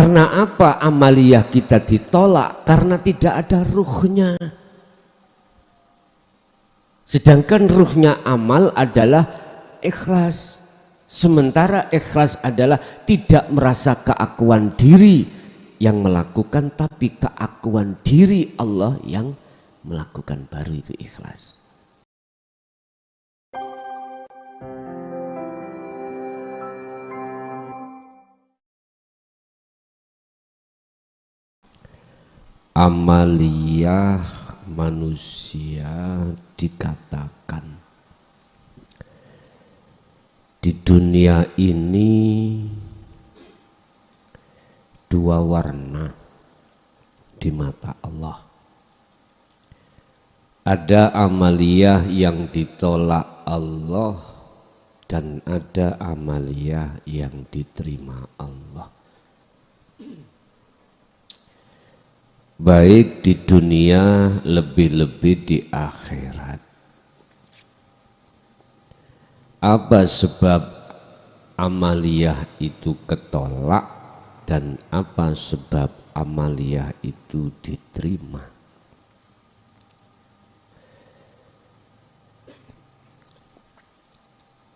Karena apa amaliyah kita ditolak? Karena tidak ada ruhnya. Sedangkan ruhnya amal adalah ikhlas. Sementara ikhlas adalah tidak merasa keakuan diri yang melakukan, tapi keakuan diri Allah yang melakukan, baru itu ikhlas. Amaliyah manusia dikatakan di dunia ini dua warna di mata Allah. Ada amaliyah yang ditolak Allah dan ada amaliyah yang diterima Allah. Baik di dunia, lebih-lebih di akhirat. Apa sebab amaliyah itu ketolak dan apa sebab amaliyah itu diterima?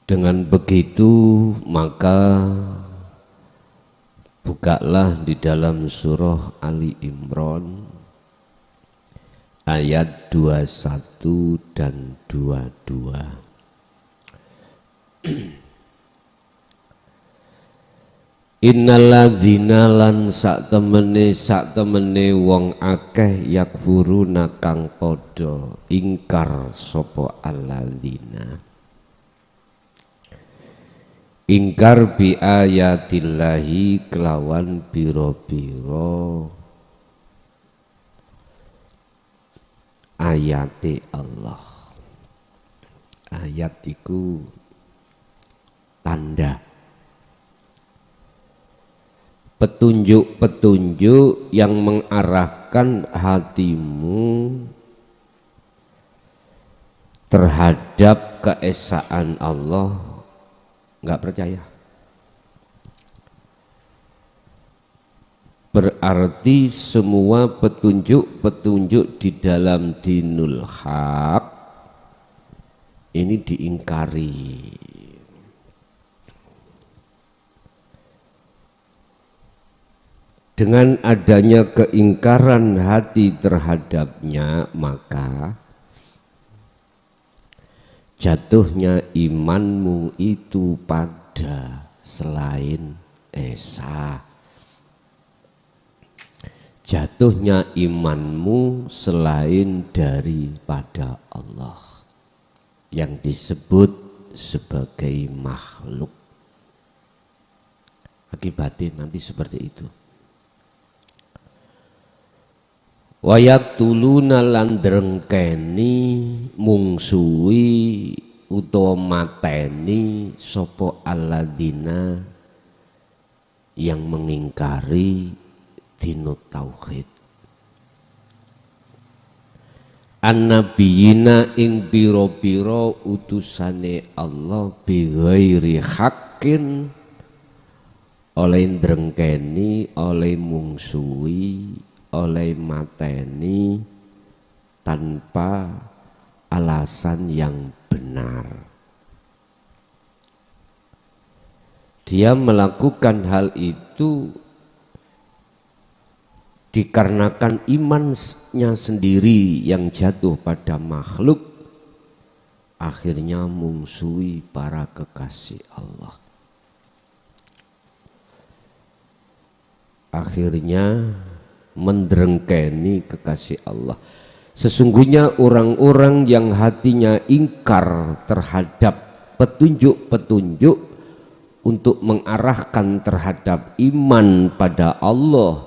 Dengan begitu maka bukalah di dalam surah Ali Imran ayat 21 dan 22. Innalladzina lan sak temene wong akeh yakfuruna kang padha ingkar sapa alladzina. Ingkar bi ayatillahi kelawan biro-biro ayate Allah. Ayat iku tanda, petunjuk-petunjuk yang mengarahkan hatimu terhadap keesaan Allah. Enggak percaya, berarti semua petunjuk-petunjuk di dalam dinul haq ini diingkari. Dengan adanya keingkaran hati terhadapnya, maka jatuhnya imanmu itu pada selain Esa. Jatuhnya imanmu selain daripada Allah yang disebut sebagai makhluk. Akibatnya nanti seperti itu. Wayaqtuluna lan drengkeni mungsuhi utawa mateni sapa alladzina yang mengingkari dinut tauhid. Annabiyina ing pira-pira utusane Allah bi ghairi haqqin, oleh drengkeni, oleh mungsuhi, oleh mateni tanpa alasan yang benar. Dia melakukan hal itu dikarenakan imannya sendiri yang jatuh pada makhluk, akhirnya mungsuhi para kekasih Allah. Akhirnya mendrengkeni kekasih Allah. Sesungguhnya orang-orang yang hatinya ingkar terhadap petunjuk-petunjuk untuk mengarahkan terhadap iman pada Allah,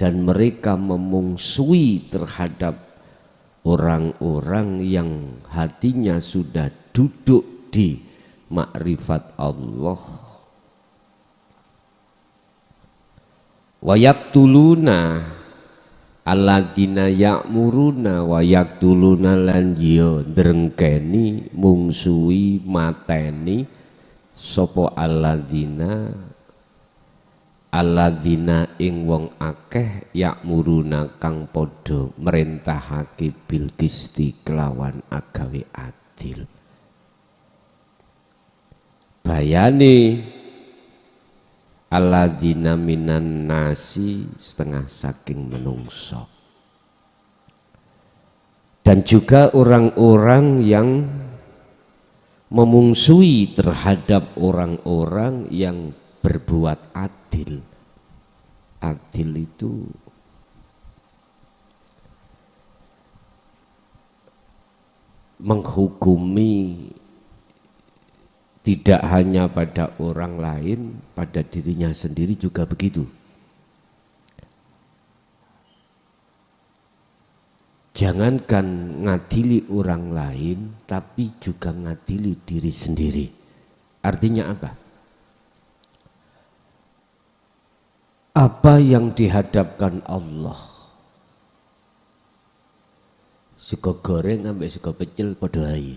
dan mereka memungsuhi terhadap orang-orang yang hatinya sudah duduk di makrifat Allah. Wayaqtuluna alladzina ya'muruna wayaqtuluna lan ya drengkeni mungsuhi mateni sapa alladzina alladzina ing wong akeh ya'muruna kang padha merintahake bil qisti kelawan agawe adil. Bayane alladzina minan nasi setengah saking menungso, dan juga orang-orang yang memungsuhi terhadap orang-orang yang berbuat adil. Adil itu menghukumi tidak hanya pada orang lain, pada dirinya sendiri juga begitu. Jangankan ngadili orang lain, tapi juga ngadili diri sendiri. Artinya apa? Apa yang dihadapkan Allah, sego goreng ambek sego pecel padha ae,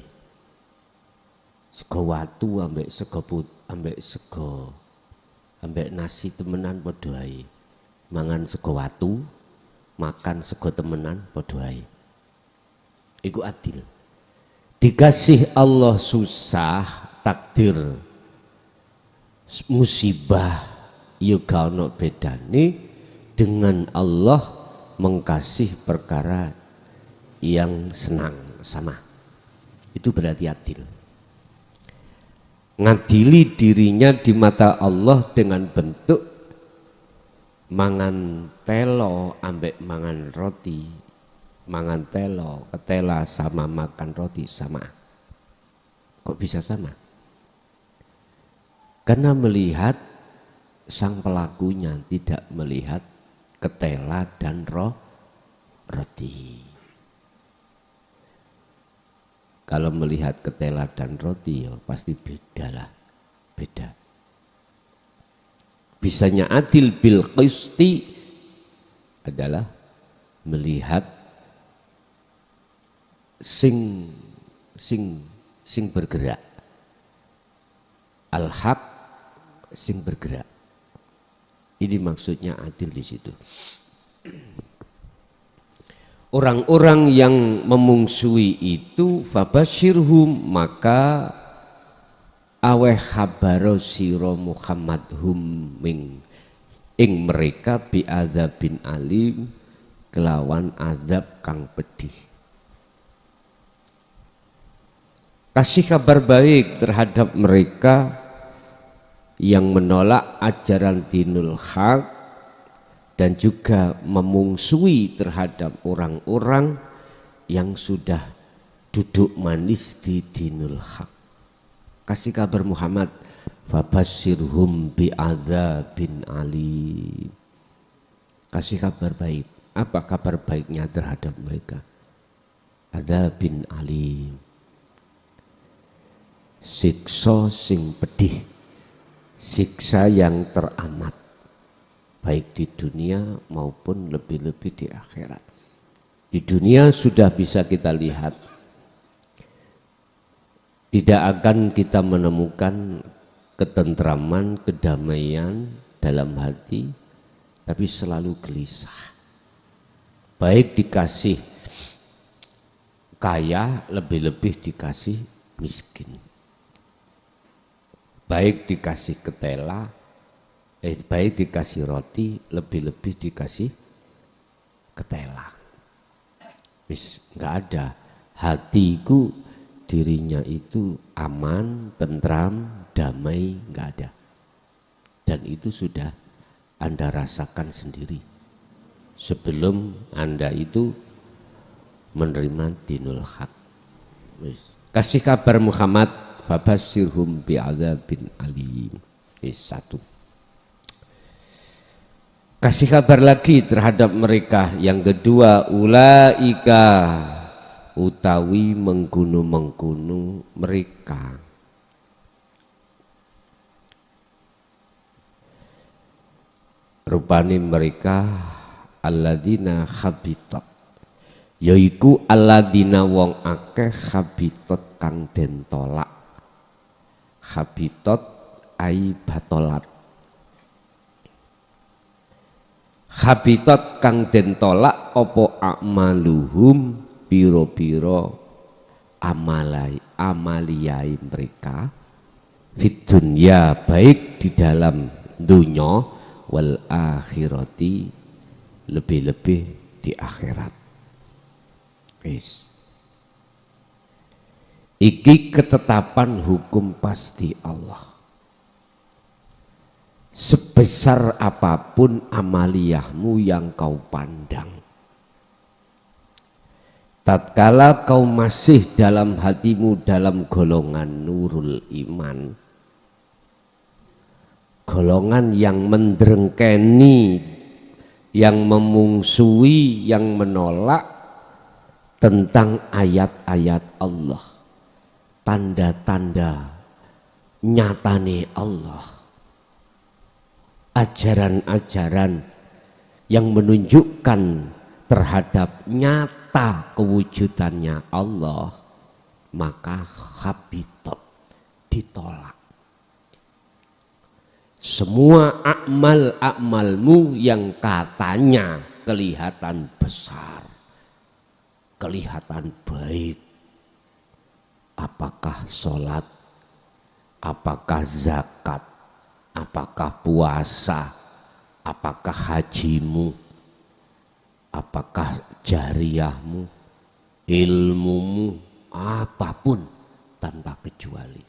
sego watu ambek sego ambek nasi temenan padha ae, mangan sego watu makan sego temenan padha ae. Iku adil. Dikasih Allah susah, takdir musibah juga ono bedane dengan Allah mengkasih perkara yang senang sama. Itu berarti adil. Ngadili dirinya di mata Allah dengan bentuk mangan telo ambek mangan roti, mangan telo ketela sama makan roti sama. Kok bisa sama? Karena melihat sang pelakunya, tidak melihat ketela dan roti. Kalau melihat ketela dan roti ya pasti beda lah, beda. Bisanya adil bil qisti adalah melihat sing bergerak, al-haq sing bergerak. Ini maksudnya adil di situ. Orang-orang yang memungsuhi itu fabasyirhum, maka aweh khabaro siro Muhammad hum ing mereka bi adzabin alim kelawan azab kang pedih. Kasih kabar baik terhadap mereka yang menolak ajaran dinul haq dan juga memungsuhi terhadap orang-orang yang sudah duduk manis di dinul haq. Kasih kabar Muhammad, fabasyirhum bi'adzabin alim. Kasih kabar baik. Apa kabar baiknya terhadap mereka? Adzabin alim. Siksa sing pedih. Siksa yang teramat, baik di dunia maupun lebih-lebih di akhirat. Di dunia sudah bisa kita lihat, tidak akan kita menemukan ketentraman, kedamaian dalam hati, tapi selalu gelisah. Baik dikasih kaya, lebih-lebih dikasih miskin. Baik dikasih ketela, baik dikasih roti, lebih-lebih dikasih ketela. Wis nggak ada. Hatiku dirinya itu aman, tentram, damai, nggak ada. Dan itu sudah Anda rasakan sendiri sebelum Anda itu menerima dinul haq. Wis. Kasih kabar Muhammad, fabasyirhum bi'adzabin alim. Satu. Kasih kabar lagi terhadap mereka yang kedua, ulaika utawi menggunu-menggunu mereka. Rupani mereka alladzina habitat, yaiku alladzina wong akeh habitat kang den tolak. Habitat ai batolat. habitat kang den tolak opo a'maluhum piro-piro amaliyai mereka fit dunya, baik di dalam dunya wal akhirati, lebih-lebih di akhirat. Wis. Iki ketetapan hukum pasti Allah. Sebesar apapun amaliyahmu yang kau pandang, tatkala kau masih dalam hatimu dalam golongan nurul iman, golongan yang mendrengkeni, yang memungsui, yang menolak tentang ayat-ayat Allah, tanda-tanda nyatane Allah, ajaran-ajaran yang menunjukkan terhadap nyata kewujudannya Allah, maka habitat, ditolak. Semua amalmu yang katanya kelihatan besar, kelihatan baik, apakah sholat, apakah zakat, apakah puasa, apakah hajimu, apakah jariyahmu, ilmumu, apapun tanpa kecuali,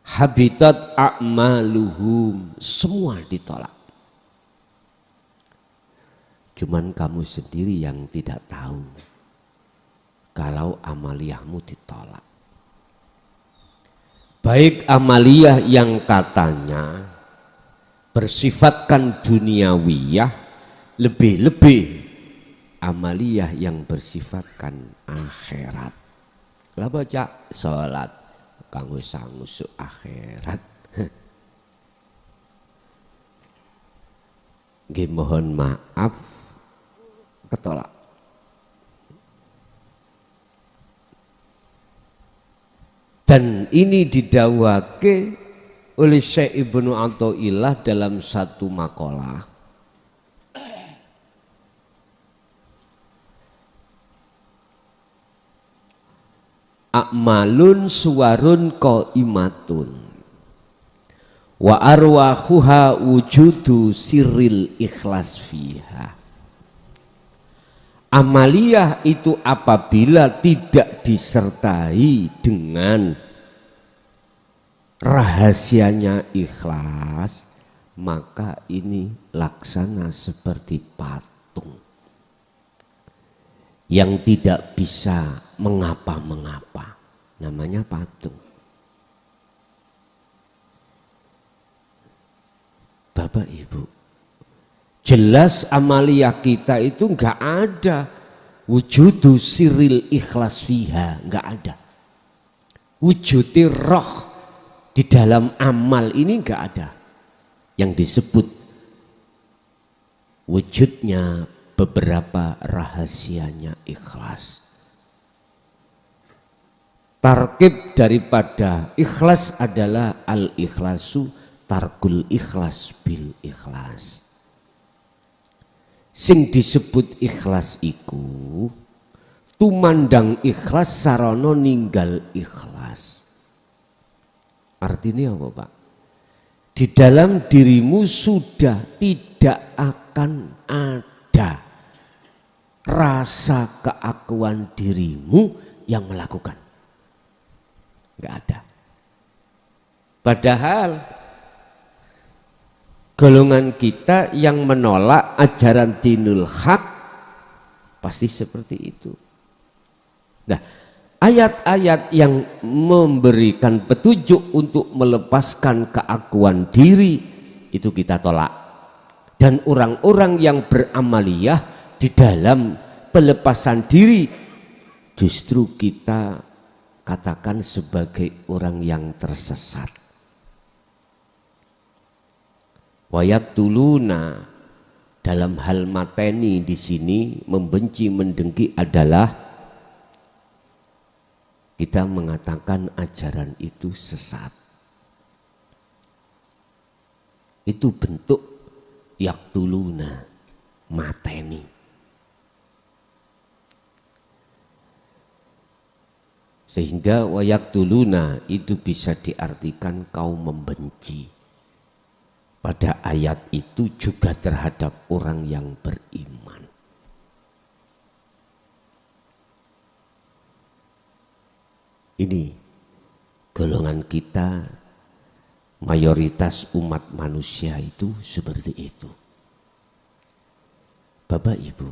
habitat a'maluhum, semua ditolak. Cuman kamu sendiri yang tidak tahu kalau amaliyahmu ditolak. Baik amaliyah yang katanya bersifatkan duniawiyah, lebih-lebih amaliyah yang bersifatkan akhirat. Lah baca sholat kanggo sangusuk akhirat. Nggih mohon maaf ketolak. Dan ini didawake oleh Syekh Ibnu Athaillah dalam satu makalah. A'malun suwarun qaimatun wa arwahuha wujudu sirril ikhlas fiha. Amaliyah itu apabila tidak disertai dengan rahasianya ikhlas, maka ini laksana seperti patung yang tidak bisa mengapa-mengapa, namanya patung. Bapak Ibu, jelas amaliyah kita itu enggak ada wujudu siril ikhlas fiha, enggak ada. Wujudi roh di dalam amal ini enggak ada yang disebut wujudnya beberapa rahasianya ikhlas. Tarkib daripada ikhlas adalah al-ikhlasu tarkul ikhlas bil ikhlas. Sing disebut ikhlas iku tumandang ikhlas sarana ninggal ikhlas. Artinya apa, Pak? Di dalam dirimu sudah tidak akan ada rasa keakuan dirimu yang melakukan. Enggak ada. Padahal golongan kita yang menolak ajaran dinul haq pasti seperti itu. Nah, ayat-ayat yang memberikan petunjuk untuk melepaskan keakuan diri itu kita tolak. Dan orang-orang yang beramaliyah di dalam pelepasan diri justru kita katakan sebagai orang yang tersesat. Wayat tuluna dalam hal mateni di sini membenci mendengki adalah kita mengatakan ajaran itu sesat. Itu bentuk yaktuluna, mateni. Sehingga wayaktuluna itu bisa diartikan kaum membenci. Pada ayat itu juga terhadap orang yang beriman. Ini golongan kita, mayoritas umat manusia itu seperti itu. Bapak Ibu,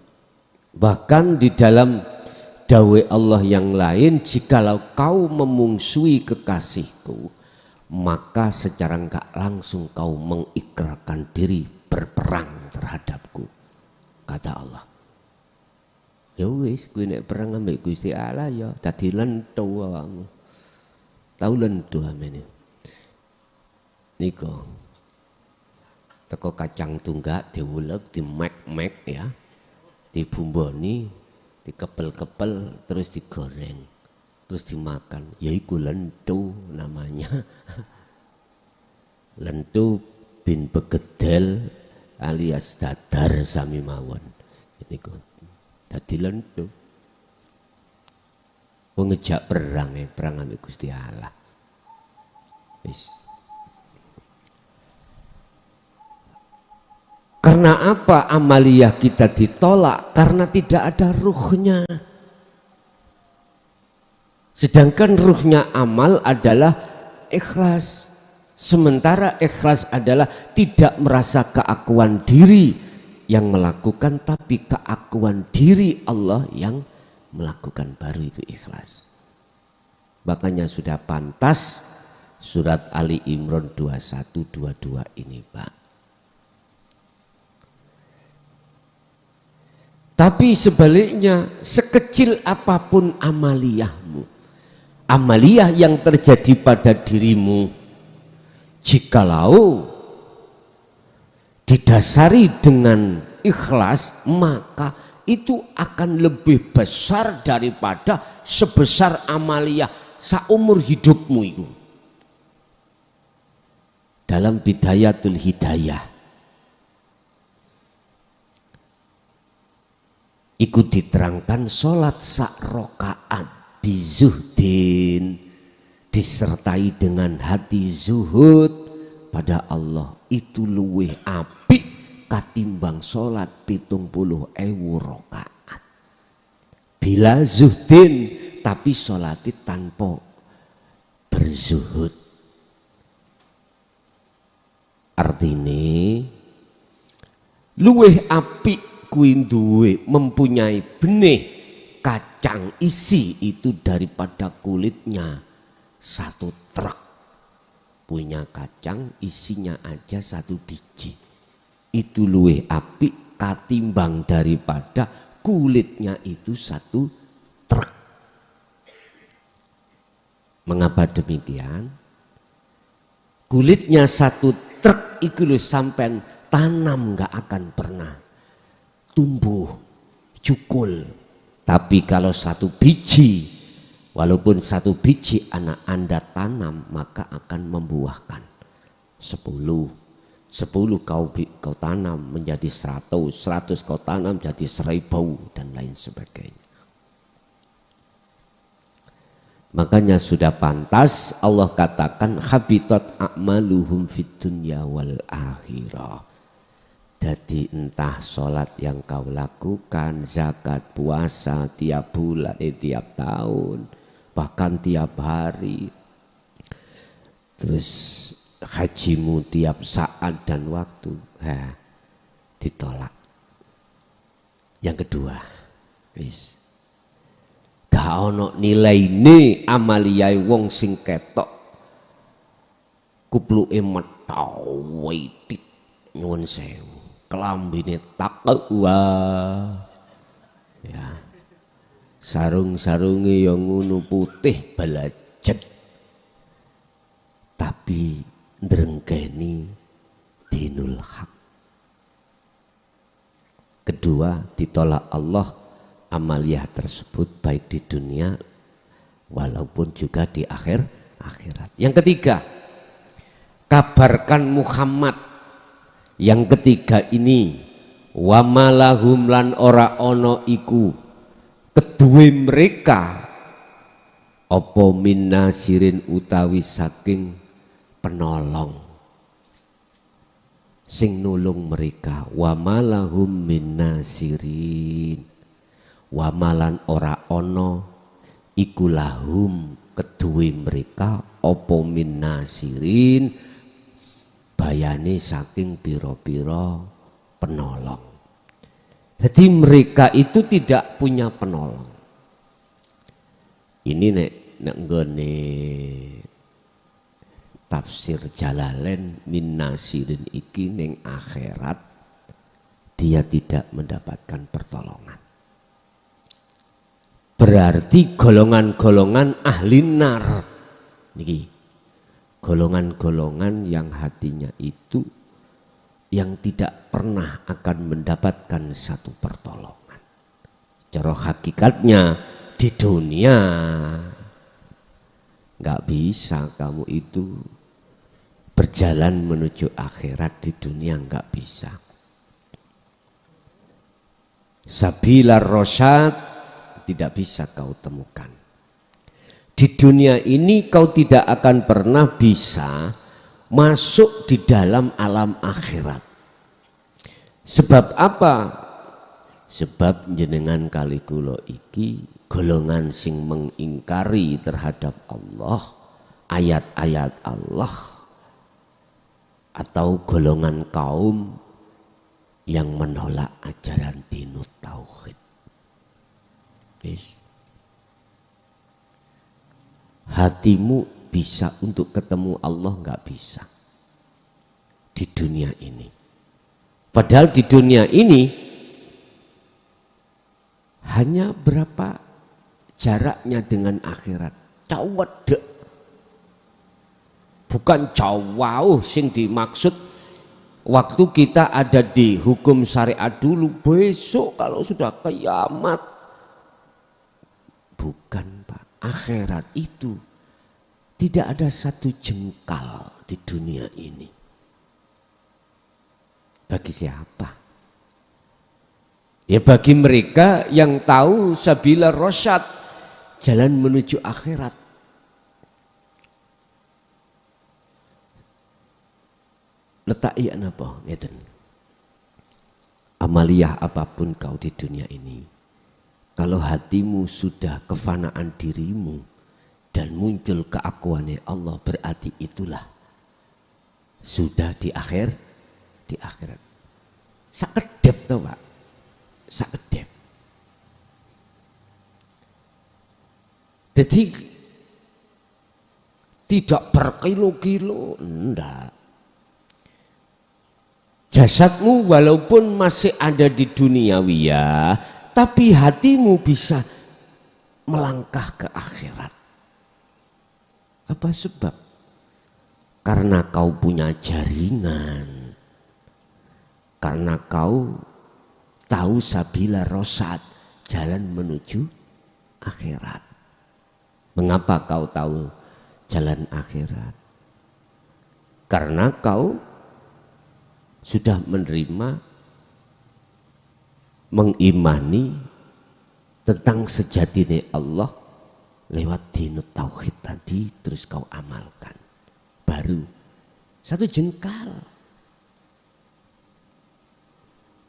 bahkan di dalam dawe Allah yang lain, jikalau kau memungsuhi kekasihku, maka secara enggak langsung kau mengikrarkan diri berperang terhadapku, kata Allah. Ya wis, kowe nek perang ambek Gusti Allah ya dadi lentu awakmu. Tahu lentu amene. Niko. Teko kacang tunggak diulek, dimek-mek ya. Dibumboni, dikepel-kepel terus digoreng. Terus dimakan. Ya iku lentu namanya. Lentu bin begedel alias dadar sami mawon. Niku. Dadi lentu. Ngejak perang perang ambek Gusti Allah. Wis. Karena apa amaliyah kita ditolak? Karena tidak ada ruhnya. Sedangkan ruhnya amal adalah ikhlas. Sementara ikhlas adalah tidak merasa keakuan diri yang melakukan, tapi keakuan diri Allah yang melakukan, baru itu ikhlas. Makanya sudah pantas surat Ali Imran 21-22 ini, Pak. Tapi sebaliknya, sekecil apapun amaliyahmu, amaliyah yang terjadi pada dirimu, jikalau didasari dengan ikhlas, maka itu akan lebih besar daripada sebesar amaliyah saumur hidupmu itu. Dalam Bidayatul Hidayah ikut diterangkan sholat sak rokaat bizuhdin disertai dengan hati zuhud pada Allah itu luwih apik katimbang sholat 70.000 rokaat. Bila zuhdin tapi sholatnya tanpa berzuhud. Artinya luwih apik kuwi duwe mempunyai benih kacang isi itu daripada kulitnya satu truk. Punya kacang isinya aja 1 biji, itu luwih apik katimbang daripada kulitnya itu 1 truk. Mengapa demikian? Kulitnya 1 truk itu lho sampean tanam nggak akan pernah tumbuh cukul. Tapi kalau 1 biji, walaupun 1 biji anak Anda tanam, maka akan membuahkan 10 kau tanam menjadi 100 kau tanam jadi 1000 dan lain sebagainya. Makanya sudah pantas Allah katakan habitat a'maluhum fid dunya wal akhirah. Jadi entah sholat yang kau lakukan, zakat, puasa tiap bulan, tiap tahun, bahkan tiap hari, terus hajimu tiap saat dan waktu, ditolak. Yang kedua, wis gak ono nilaine amaliyai wong sing ketok kupluke metau witit nyuwun sewu. Kelambine takwa ya, sarung-sarunge yang ngono putih balajet, tapi ndrengkeni dinul haq. Kedua, ditolak Allah amaliyah tersebut baik di dunia walaupun juga di akhirat. Yang ketiga, kabarkan Muhammad. Yang ketiga ini wa malahum lan ora ono iku kedue mereka apa min nasirin utawi saking penolong sing nulung mereka. Wa malahum min nasirin, wa malan ora ono iku lahum kedue mereka apa min nasirin bayane saking piro-piro penolong. Jadi mereka itu tidak punya penolong. Ini nek nggone tafsir Jalalain min nasirin iki ning akhirat dia tidak mendapatkan pertolongan. Berarti golongan-golongan ahli nar niki, golongan-golongan yang hatinya itu yang tidak pernah akan mendapatkan satu pertolongan. Cara hakikatnya di dunia nggak bisa kamu itu berjalan menuju akhirat, di dunia nggak bisa. Sabila rosyad tidak bisa kau temukan. Di dunia ini kau tidak akan pernah bisa masuk di dalam alam akhirat. Sebab apa? Sebab jenengan kali kula iki golongan sing mengingkari terhadap Allah, ayat-ayat Allah, atau golongan kaum yang menolak ajaran dinut tauhid. Hatimu bisa untuk ketemu Allah nggak bisa di dunia ini. Padahal di dunia ini hanya berapa jaraknya dengan akhirat? Cawedek. Bukan jauh sing dimaksud waktu kita ada di hukum syariat dulu, besok kalau sudah kiamat. Bukan Pak, akhirat itu tidak ada satu jengkal di dunia ini. Bagi siapa? Ya bagi mereka yang tahu sabila rosyad, jalan menuju akhirat. Letak iya napa ngeten. Amaliyah apapun kau di dunia ini, kalau hatimu sudah kefanaan dirimu dan muncul keakuannya Allah, berarti itulah sudah di akhirat. Sakedep toh Pak, sakedep. Jadi tidak berkilo-kilo, enggak. Jasadmu walaupun masih ada di duniawiya, tapi hatimu bisa melangkah ke akhirat. Apa sebab? Karena kau punya jaringan, karena kau tahu sabila rosyad, jalan menuju akhirat. Mengapa kau tahu jalan akhirat? Karena kau sudah menerima, mengimani tentang sejatinya Allah lewat dinut tauhid tadi, terus kau amalkan. Baru satu jengkal.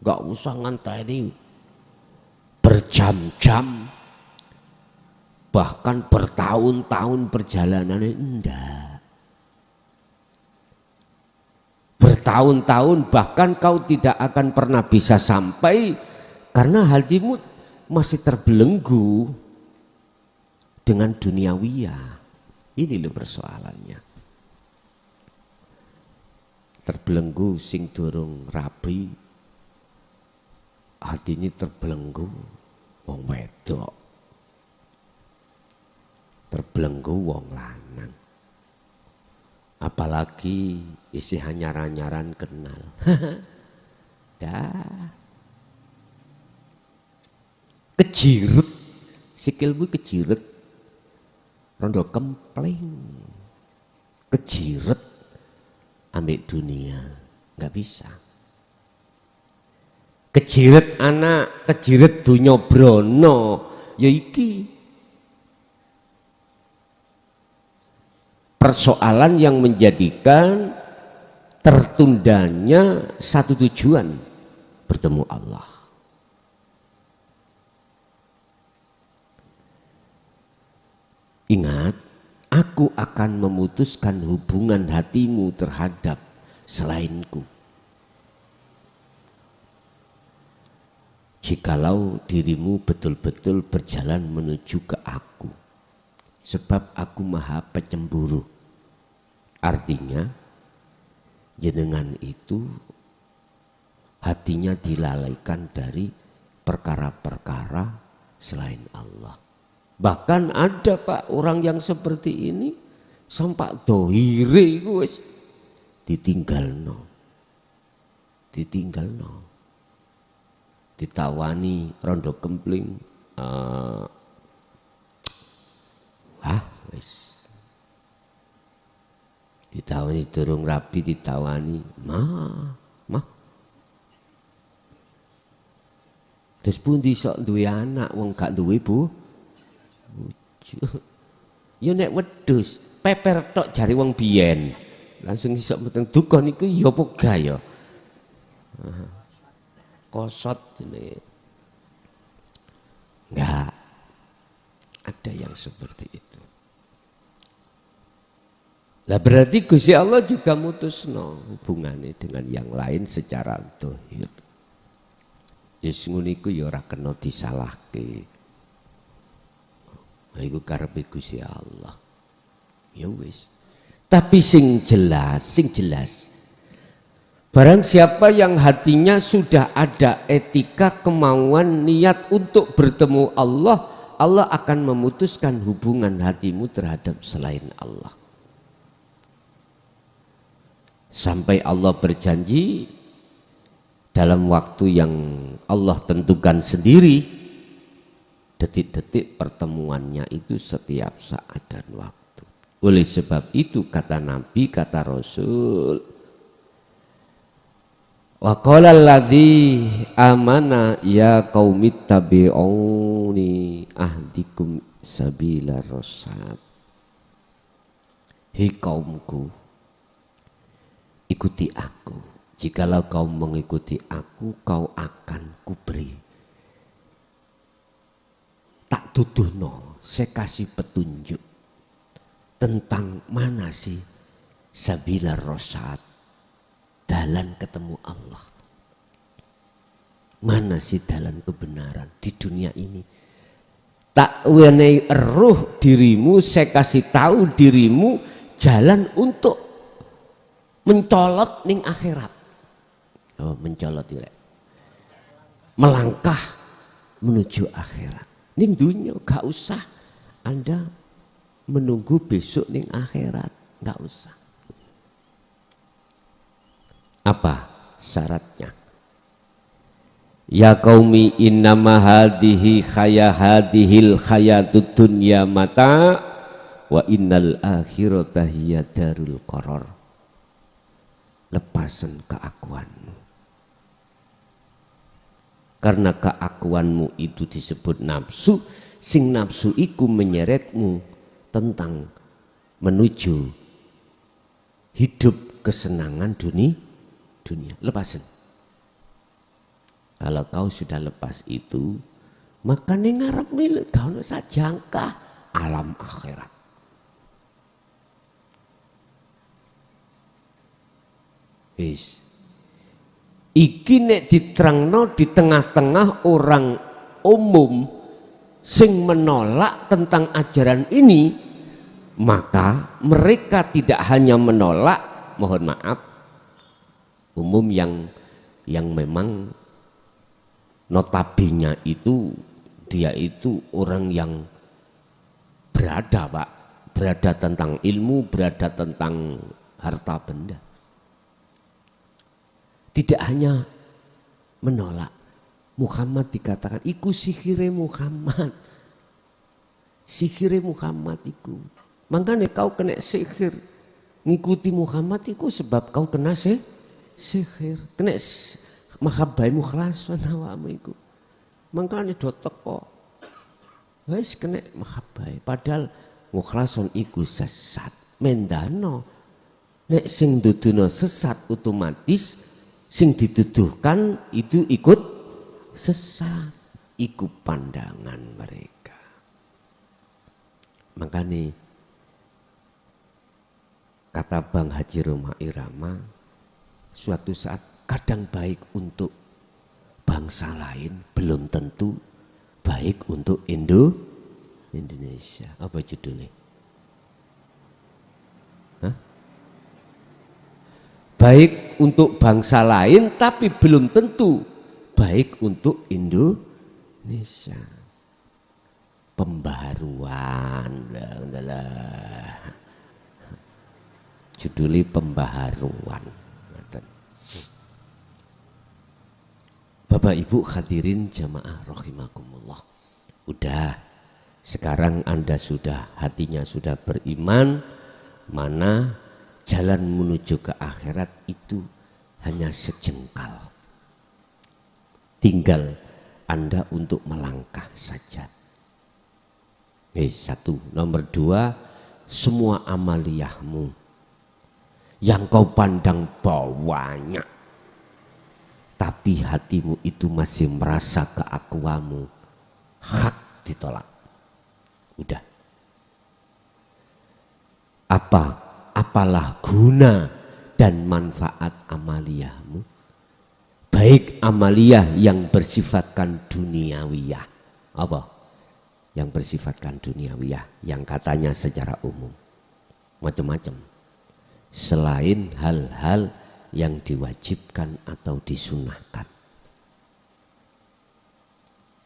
Gak usah nganteni berjam-jam, bahkan bertahun-tahun perjalanannya, enggak. Bertahun-tahun bahkan kau tidak akan pernah bisa sampai karena hatimu masih terbelenggu dengan duniawiyah. Ini loh persoalannya. Terbelenggu sing durung rabi, hatinya terbelenggu wong wedok, terbelenggu wong lanang. Apalagi isi nyaran-nyaran kenal. Dah. Kejiret, sikilmu kejiret. Rondo kempleng. Kejiret ambek dunia, nggak bisa. kejiret anak, kejiret dunya brana, ya iki persoalan yang menjadikan tertundanya satu tujuan, bertemu Allah. Ingat, aku akan memutuskan hubungan hatimu terhadap selainku jikalau dirimu betul-betul berjalan menuju ke aku, sebab aku maha pencemburu. Artinya jenengan itu hatinya dilalaikan dari perkara-perkara selain Allah. Bahkan ada Pak orang yang seperti ini sampai dohire wis ditinggalno, ditawani rondo kempling, wis ditawani durung rapi, ditawani mah terus pundi sok duwe anak wong gak duwe bojo. Ya nek wedhus peper tok jari wong biyen langsung iso meteng duka niku ya apa gaya kosot jenenge. Enggak ada yang seperti itu. Lah berarti Gusti Allah juga mutusno hubungannya dengan yang lain secara dohir. Yes ngono iku ya ora kena disalahke. Nah, iku karepe Gusti Allah. Ya wis. Tapi sing jelas. Barang siapa yang hatinya sudah ada etika, kemauan, niat untuk bertemu Allah, Allah akan memutuskan hubungan hatimu terhadap selain Allah. Sampai Allah berjanji dalam waktu yang Allah tentukan sendiri, detik-detik pertemuannya itu setiap saat dan waktu. Oleh sebab itu kata Nabi, kata Rasul, wa qala alladzi amana ya qaumit tabi'uni ahdikum sabila rasyad. Hei kaumku, ikuti aku. Jikalau kau mengikuti aku, kau akan kuberi. Tak tuduhno, saya kasih petunjuk tentang mana sih sabila rasyad, dalan ketemu Allah. Mana sih dalan kebenaran di dunia ini? Tak wenehi eruh dirimu, saya kasih tahu dirimu jalan untuk mencolot ning akhirat. Oh, mencolot ya. Melangkah menuju akhirat. Ning dunia gak usah Anda menunggu besok ning akhirat, gak usah. Apa syaratnya? Ya qaumi innama hadhihi hadhil hayatud dunya mata wa innal akhirata hiya darul qarar. Lepasan keakuanmu. Karena keakuanmu itu disebut nafsu, sing nafsu iku menyeretmu tentang menuju hidup kesenangan dunia. Lepasin. Kalau kau sudah lepas itu, maka ning ngarep milik kau sajangkah alam akhirat. Wis. Iki nek diterangno di tengah-tengah orang umum sing menolak tentang ajaran ini, maka mereka tidak hanya menolak, mohon maaf, umum yang memang notabene itu dia itu orang yang berada Pak, berada tentang ilmu, berada tentang harta benda. Tidak hanya menolak, Muhammad dikatakan iku sihire Muhammad. Sihire Muhammad iku. Makanya kau kena sihir. Ngikuti Muhammad iku sebab kau kena sihir. Kena mahabbai mukhlason awakmu iku. Mangkane do teko. Wis kena mahabbai padahal mukhlason iku sesat. Mendano nek sing duduno sesat otomatis sing dituduhkan itu ikut sesat. Iku pandangan mereka. Makanya kata Bang Haji Roma Irama, suatu saat kadang baik untuk bangsa lain belum tentu baik untuk Indonesia. Apa judulnya? Hah? Baik untuk bangsa lain tapi belum tentu baik untuk Indonesia. Pembaharuan. Judulnya pembaharuan. Bapak Ibu hadirin jamaah rahimakumullah. Udah, sekarang Anda sudah hatinya sudah beriman, mana jalan menuju ke akhirat itu hanya sejengkal. Tinggal Anda untuk melangkah saja. Satu, nomor dua, semua amaliyahmu yang kau pandang banyak, tapi hatimu itu masih merasa keakuanmu hak ditolak. Udah. Apalah guna dan manfaat amaliyahmu? Baik amaliyah yang bersifatkan duniawiyah. Apa? Yang bersifatkan duniawiyah, yang katanya secara umum. Macam-macam. Selain hal-hal yang diwajibkan atau disunahkan.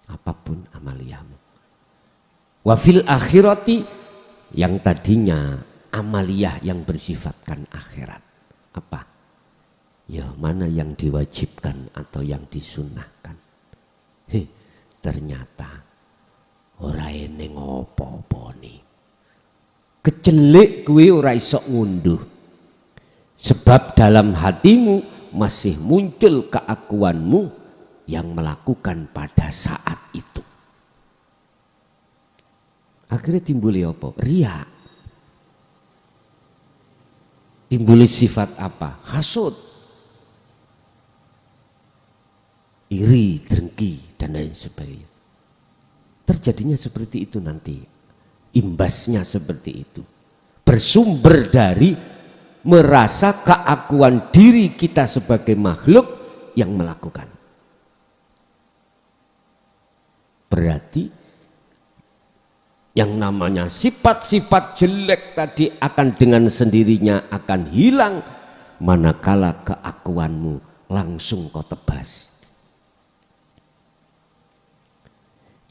Apapun amaliyahmu. Wafil akhirati, yang tadinya amaliyah yang bersifatkan akhirat. Apa? Ya mana yang diwajibkan atau yang disunahkan. Ternyata ora ene ngopo-opo ni. Kecelik kuwi ora iso ngunduh. Sebab dalam hatimu masih muncul keakuanmu yang melakukan pada saat itu. Akhirnya timbul apa? Ria. Timbul sifat apa? Hasud. Iri, dengki, dan lain sebagainya. Terjadinya seperti itu nanti. Imbasnya seperti itu. Bersumber dari merasa keakuan diri kita sebagai makhluk yang melakukan. Berarti yang namanya sifat-sifat jelek tadi akan dengan sendirinya akan hilang manakala keakuanmu langsung kau tebas.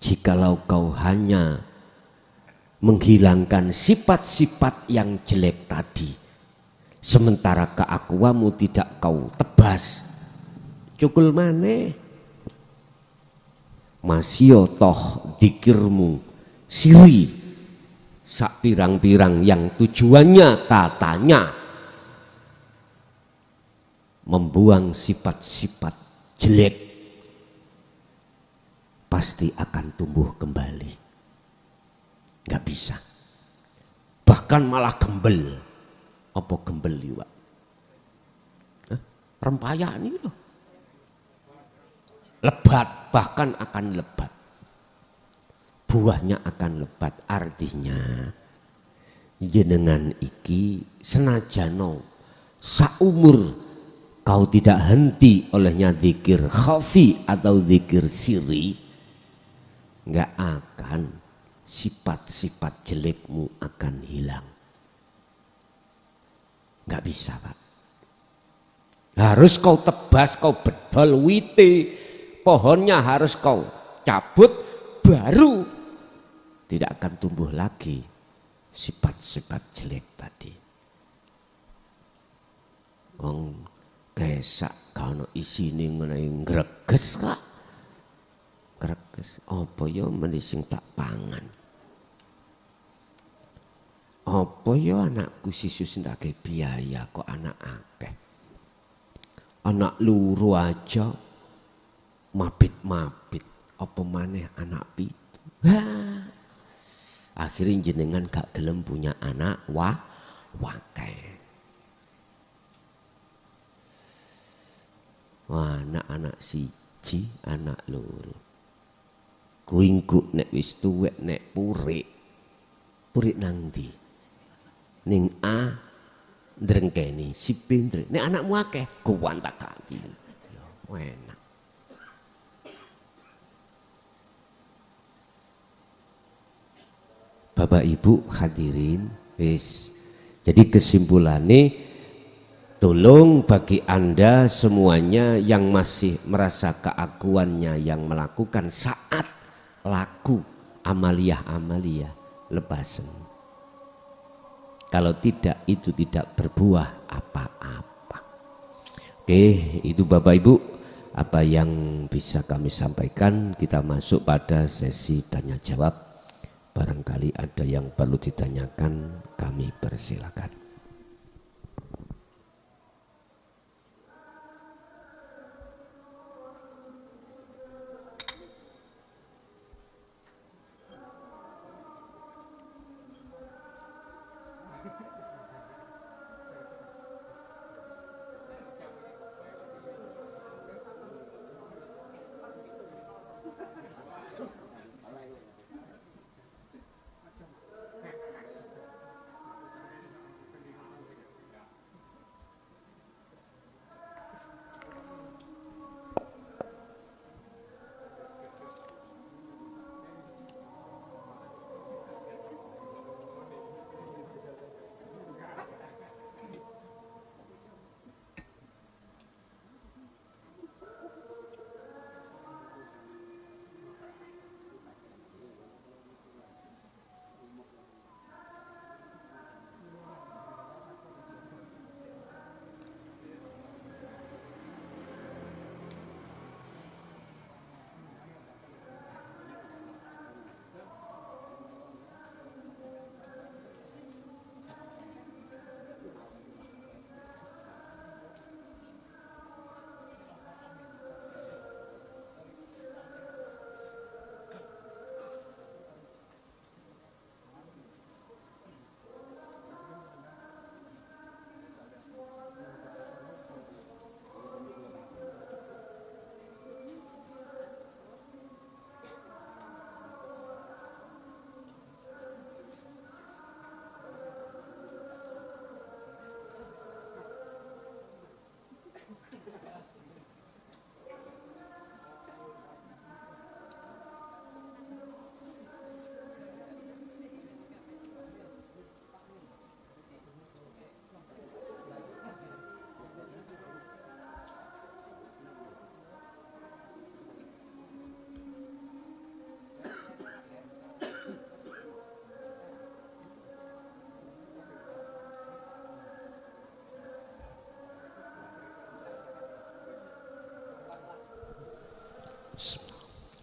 Jikalau kau hanya menghilangkan sifat-sifat yang jelek tadi, sementara keakuanmu tidak kau tebas, cukul maneh. Masio toh dikirmu siri sak pirang-pirang yang tujuannya katanya membuang sifat-sifat jelek, pasti akan tumbuh kembali. Gak bisa. Bahkan malah gembel. Apa gembel juga? Rempayaan ini loh. Lebat, bahkan akan lebat. Buahnya akan lebat. Artinya jenengan iki senajano saumur kau tidak henti olehnya zikir khafi atau zikir siri, nggak akan sifat-sifat jelekmu akan hilang. Nggak bisa, Pak. Harus kau tebas, kau bedol wite, pohonnya harus kau cabut, baru tidak akan tumbuh lagi sifat-sifat jelek tadi. Wong kesak kalau isine ngene ngreges kak. Greges apa ya menising tak pangan. Apa ya anakku sisus ndake biaya kok anak akeh. Anak luru aja mabit-mabit apa maneh anak pitu. Akhirnya jenengan gak gelem punya anak wakai. Wah, anak siji, anak loro. Kuingku nek wis tuwek nek purik. Purik nang ndi? Ning A ndrengkeni, si B ndreng. Nek anakmu akeh, kuwantakati. Ya enak. Bapak Ibu hadirin, wis. Jadi kesimpulannya, tolong bagi Anda semuanya yang masih merasa keakuannya yang melakukan saat laku amaliyah lepasan. Kalau tidak, itu tidak berbuah apa-apa. Oke, itu Bapak Ibu apa yang bisa kami sampaikan. Kita masuk pada sesi tanya jawab. Barangkali ada yang perlu ditanyakan, kami persilakan.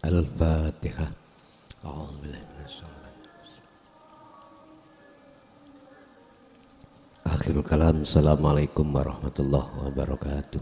Al-Fatihah. Akhirul kalam. Assalamualaikum warahmatullahi wabarakatuh.